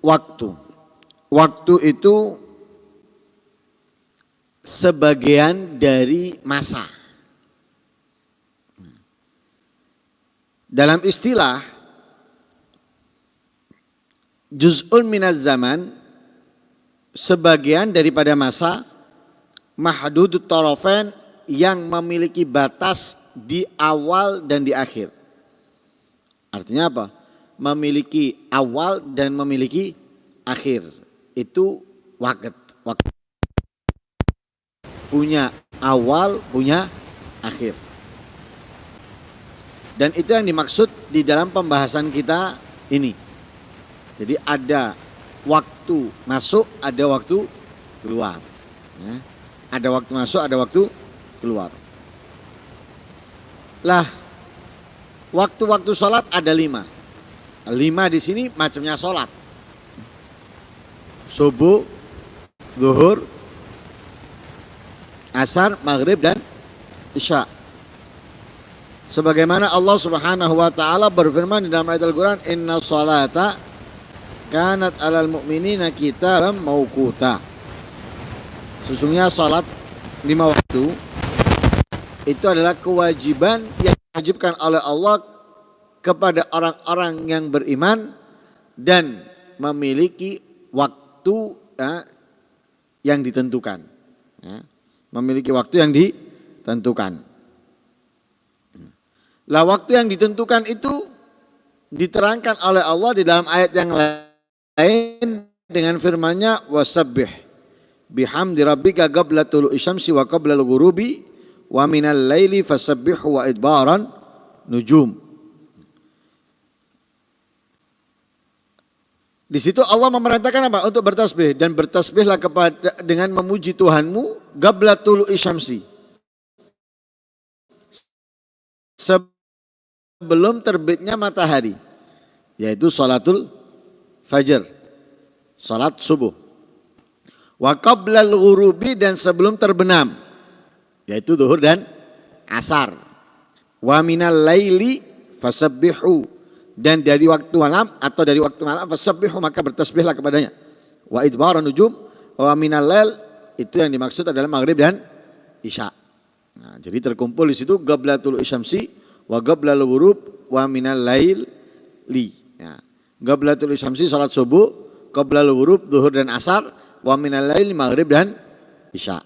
waktu. Waktu itu sebagian dari masa. Dalam istilah juz'un minaz zaman, sebagian daripada masa, mahdudut tarafain, yang memiliki batas di awal dan di akhir. Artinya apa? Memiliki awal dan memiliki akhir. Itu waktu. Punya awal, punya akhir. Dan itu yang dimaksud di dalam pembahasan kita ini. Jadi ada waktu masuk, ada waktu keluar. Ya. Ada waktu masuk, ada waktu keluar. Lah, waktu-waktu sholat ada 5. 5 di sini macamnya sholat. Subuh, zuhur, asar, maghrib, dan isya. Sebagaimana Allah Subhanahu wa taala berfirman di dalam ayat Al-Qur'an, "Inna sholata kanat 'alal mu'minina kitaban mauquta." Sesungguhnya salat 5 waktu itu adalah kewajiban yang diwajibkan oleh Allah kepada orang-orang yang beriman dan memiliki waktu yang ditentukan. Ya, memiliki waktu yang ditentukan. Lah, waktu yang ditentukan itu diterangkan oleh Allah di dalam ayat yang lain dengan firman-Nya, wasabbih bihamdi rabbika qabla tulu'i syamsi wa qabla al-ghurubi wa minal laili fasabbihu wa idbaran nujum. Di situ Allah memerintahkan apa? Untuk bertasbih, dan bertasbihlah kepada dengan memuji Tuhanmu qabla tulu'i syamsi, sebelum terbitnya matahari, yaitu sholatul fajr, sholat subuh. Wa qablal ghurubi, dan sebelum terbenam, yaitu zuhur dan asar. Wa minal laili fasabbihu, dan dari waktu malam atau dari waktu malam fasabbihu, maka bertasbihlah kepadanya. Wa idbaran nujum, wa minal lail, itu yang dimaksud adalah maghrib dan isya. Nah, jadi terkumpul di situ qabla tulu'i syamsi wa qablal ghurub wa minal lail li. Ya. Qablatul syamsi salat subuh, qablal ghurub zuhur dan asar, wa minal lail maghrib dan isya.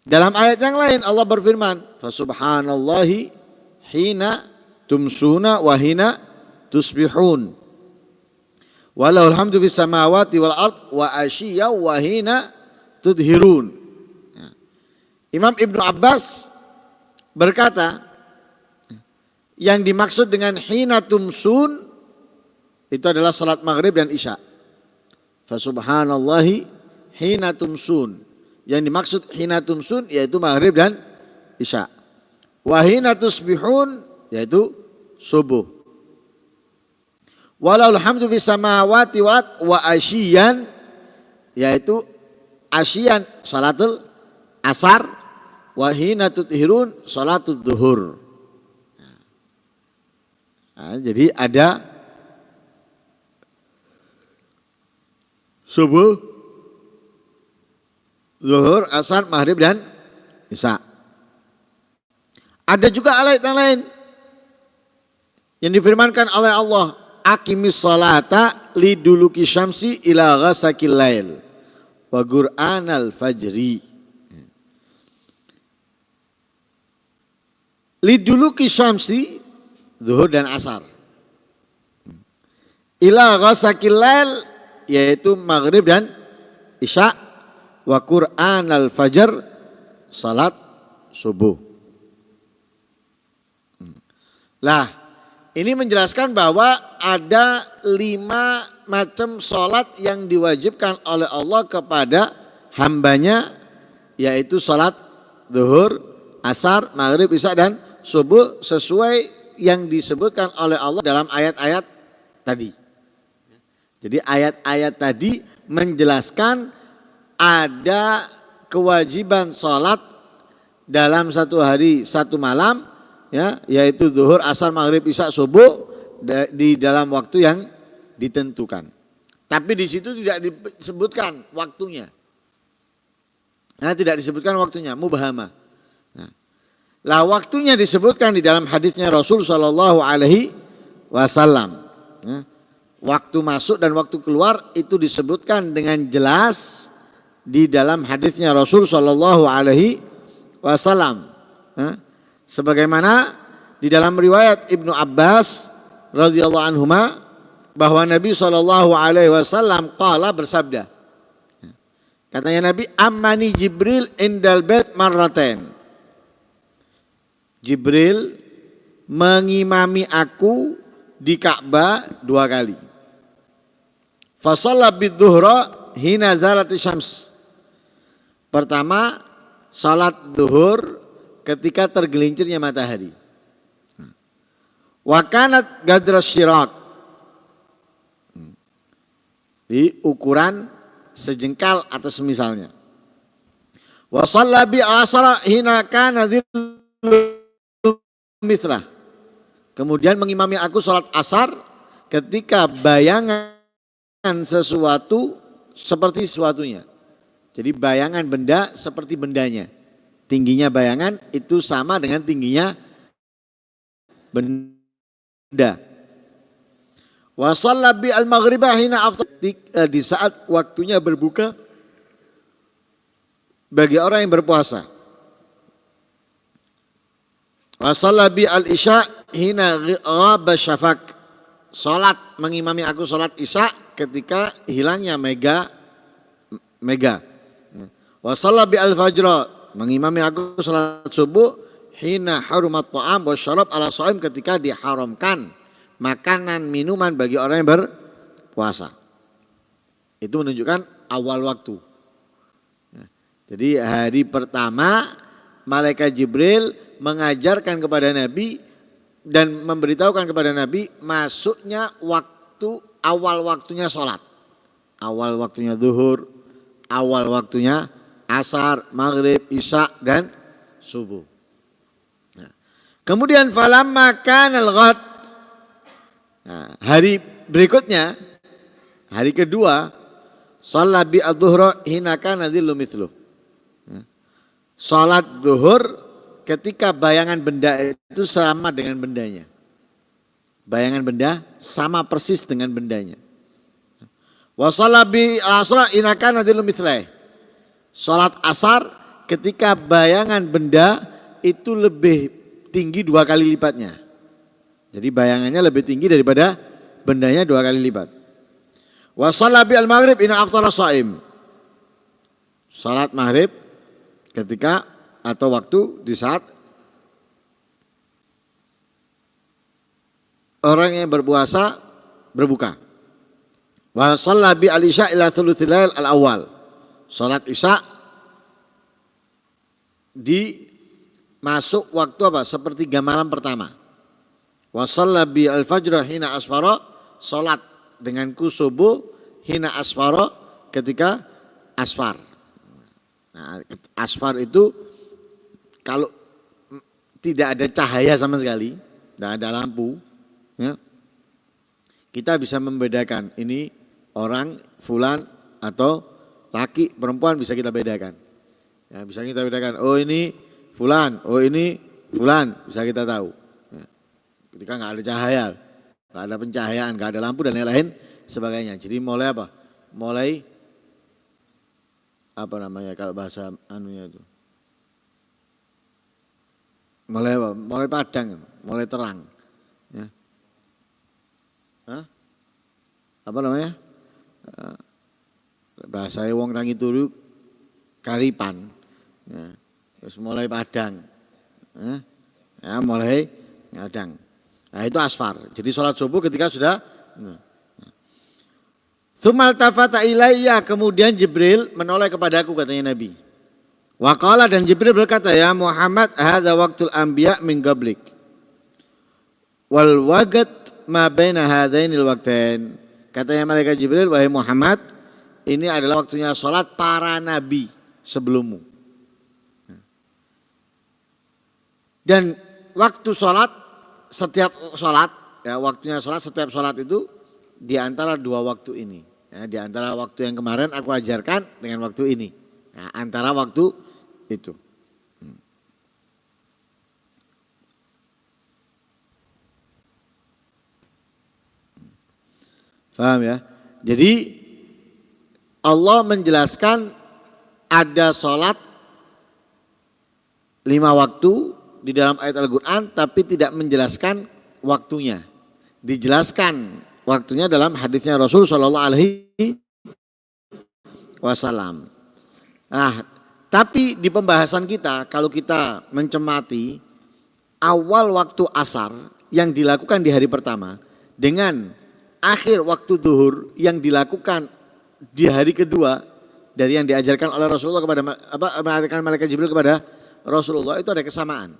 Dalam ayat yang lain Allah berfirman, fa subhanallahi hina tumsuna wa hina tusbihun. Walahul hamdu fis samawati wal ard wa asyiya wa hina tudhirun. Ya. Imam Ibnu Abbas berkata, yang dimaksud dengan hina tumsun itu adalah salat maghrib dan isya. Fa subhanallahi hina tumsun. Yang dimaksud hina tumsun yaitu maghrib dan isya. Wa hina tusbihun yaitu subuh. Walahul hamdu fis samawati wa asyiyan, yaitu asyian salatul asar, wa hina tudhirun salatul zuhur. Nah, jadi ada subuh, zuhur, asar, maghrib, dan isya. Ada juga ayat yang lain yang difirmankan oleh Allah, aqimis sholata liduluki syamsi ila ghasakil lail wa qur'anal fajri. Liduluki syamsi, zuhur dan asar, ila ghasakil lail, yaitu maghrib dan isya, wa qur'an al-fajr, salat subuh. Lah, ini menjelaskan bahwa ada 5 macam salat yang diwajibkan oleh Allah kepada hambanya, yaitu salat zuhur, asar, maghrib, isya, dan subuh, sesuai yang disebutkan oleh Allah dalam ayat-ayat tadi. Jadi ayat-ayat tadi menjelaskan ada kewajiban sholat dalam satu hari satu malam, ya, yaitu zuhur, asar, maghrib, isya, subuh di dalam waktu yang ditentukan. Tapi di situ tidak disebutkan waktunya. Nah, tidak disebutkan waktunya, mubhamah. Nah, lah waktunya disebutkan di dalam hadisnya Rasul Shallallahu Alaihi Wasallam. Waktu masuk dan waktu keluar itu disebutkan dengan jelas di dalam hadisnya Rasul Shallallahu Alaihi Wasallam. Sebagaimana di dalam riwayat Ibnu Abbas radhiyallahu anhuma bahwa Nabi Shallallahu Alaihi Wasallam qala bersabda, katanya Nabi, ammani Jibril indal bait marratain. Jibril mengimami aku di Ka'bah 2 kali. Fa shalla bidzuhra hina zalati syams. Pertama, salat zuhur ketika tergelincirnya matahari. Wa kanat gadras syirak. Di ukuran sejengkal atau semisalnya. Wa shalla bi asra hina kana dhillu mithlah. Kemudian mengimami aku salat asar ketika bayangan sesuatu seperti sesuatunya. Jadi bayangan benda seperti bendanya. Tingginya bayangan itu sama dengan tingginya benda. Wa shalla bi al-maghribah hina aftar, di saat waktunya berbuka bagi orang yang berpuasa. Wa shalla bi al-isya hina ghaba syafaq. Salat mengimami aku salat isya ketika hilangnya mega. Wa shalla bi al-fajr, mengimami aku salat subuh hina harumat ta'am wa syarab ala shaim, ketika diharamkan makanan minuman bagi orang yang berpuasa. Itu menunjukkan awal waktu. Jadi hari pertama malaikat Jibril mengajarkan kepada Nabi dan memberitahukan kepada Nabi masuknya waktu, awal waktunya sholat. Awal waktunya zuhur, awal waktunya asar, maghrib, isya dan subuh. Nah, kemudian falamma kanal ghad, hari berikutnya, hari kedua, shalla bi adzuhra hina kana dhillu mithluh. Salat zuhur ketika bayangan benda itu sama dengan bendanya. Bayangan benda sama persis dengan bendanya. Wa shalla bi asra hina kana dhillu mithlah. Salat asar ketika bayangan benda itu lebih tinggi 2 kali lipatnya. Jadi bayangannya lebih tinggi daripada bendanya 2 kali lipat. Wa shalla bi al-maghrib ina aftara shaim. Salat maghrib ketika atau waktu di saat orang yang berpuasa berbuka. Wa shalla bi al-isya ila thuluthil lail al-awwal. Salat isya di masuk waktu apa? Sepertiga malam pertama. Wa shalla bi al-fajr hina asfara, salat denganku subuh hina asfara, ketika asfar. Nah, asfar itu kalau tidak ada cahaya sama sekali, tidak ada lampu, ya, kita bisa membedakan ini orang fulan atau laki, perempuan bisa kita bedakan. Ya, bisa kita bedakan, oh ini fulan, oh ini fulan, bisa kita tahu. Ya, ketika nggak ada cahaya, nggak ada pencahayaan, nggak ada lampu dan lain-lain sebagainya. Jadi mulai apa? Mulai apa namanya kalau bahasa anunya itu? Mulai apa? Mulai padang, mulai terang. Ya. Hah? Apa namanya? Bahasa wong tangi turu karipan. Ya. Terus mulai padang. Ya, mulai padang. Nah, itu asfar. Jadi sholat subuh ketika sudah Tsumal tafata ilayya, kemudian Jibril menoleh kepadaku, katanya Nabi. Wa qala, dan Jibril berkata, ya Muhammad, hadza waqtul anbiya min qablik. Wal waqt ma baina hadainil waqtain. Katanya malaikat Jibril, wahai Muhammad, ini adalah waktunya sholat para nabi sebelummu. Dan waktu sholat, setiap sholat, ya waktunya sholat, setiap sholat itu di antara 2 waktu ini. Ya, di antara waktu yang kemarin aku ajarkan dengan waktu ini. Nah, antara waktu itu. Paham ya? Jadi Allah menjelaskan ada sholat 5 waktu di dalam ayat Al-Quran, tapi tidak menjelaskan waktunya. Dijelaskan waktunya dalam hadisnya Rasul Shallallahu Alaihi Wasallam. Nah, tapi di pembahasan kita, kalau kita mencermati awal waktu asar yang dilakukan di hari pertama dengan akhir waktu zuhur yang dilakukan di hari kedua dari yang diajarkan oleh Rasulullah kepada malaikat Jibril kepada Rasulullah, itu ada kesamaan.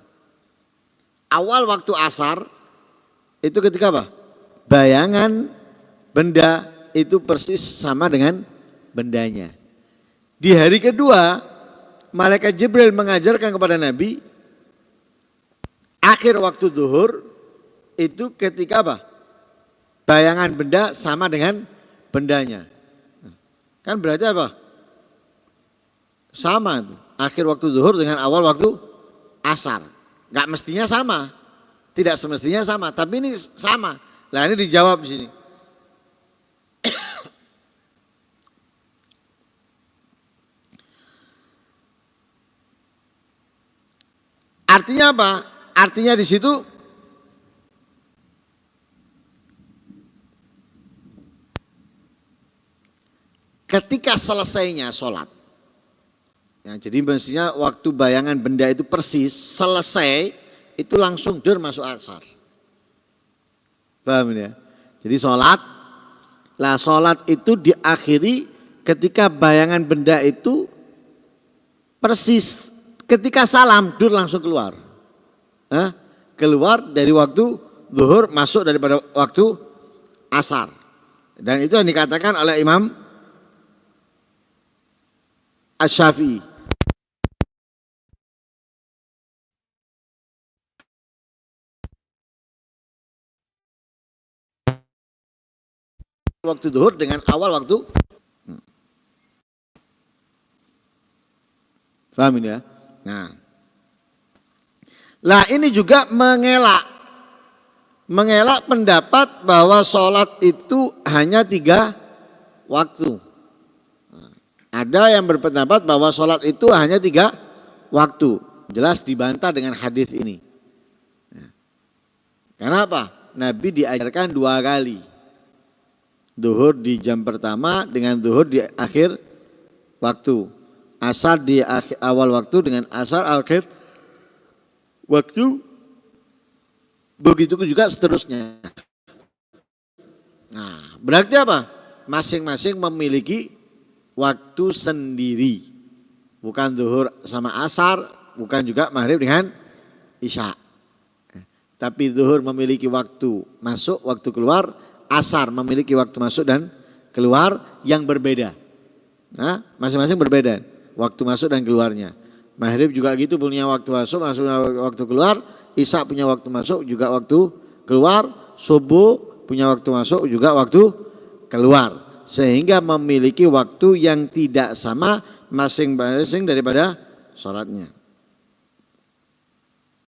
Awal waktu asar itu ketika apa? Bayangan benda itu persis sama dengan bendanya. Di hari kedua malaikat Jibril mengajarkan kepada Nabi akhir waktu zuhur itu ketika apa? Bayangan benda sama dengan bendanya. Kan berarti apa? Sama. Akhir waktu zuhur dengan awal waktu asar. Gak mestinya sama. Tidak semestinya sama. Tapi ini sama. Nah ini dijawab di sini. Artinya apa? Artinya di situ ketika selesainya sholat, ya, jadi mestinya waktu bayangan benda itu persis selesai, itu langsung masuk asar. Paham ya? Jadi sholat, lah sholat itu diakhiri ketika bayangan benda itu persis ketika salam langsung keluar. Keluar dari waktu zuhur masuk daripada waktu asar. Dan itu yang dikatakan oleh Imam Asy-Syafi'i. Waktu zuhur dengan awal waktu. Paham ini ya? Nah. Lah ini juga mengelak pendapat bahwa sholat itu hanya 3 waktu. Ada yang berpendapat bahwa sholat itu hanya 3 waktu. Jelas dibantah dengan hadis ini. Karena apa? Nabi diajarkan 2 kali. Zuhur di jam pertama dengan zuhur di akhir waktu. Asar di awal waktu dengan asar akhir waktu. Begitu juga seterusnya. Nah, berarti apa? Masing-masing memiliki waktu sendiri. Bukan zuhur sama asar, bukan juga maghrib dengan isya. Tapi zuhur memiliki waktu masuk, waktu keluar. Asar memiliki waktu masuk dan keluar yang berbeda. Nah, masing-masing berbeda. Waktu masuk dan keluarnya. Maghrib juga gitu, punya waktu masuk, waktu keluar. Isya punya waktu masuk juga waktu keluar. Subuh punya waktu masuk juga waktu keluar. Sehingga memiliki waktu yang tidak sama masing-masing daripada sholatnya.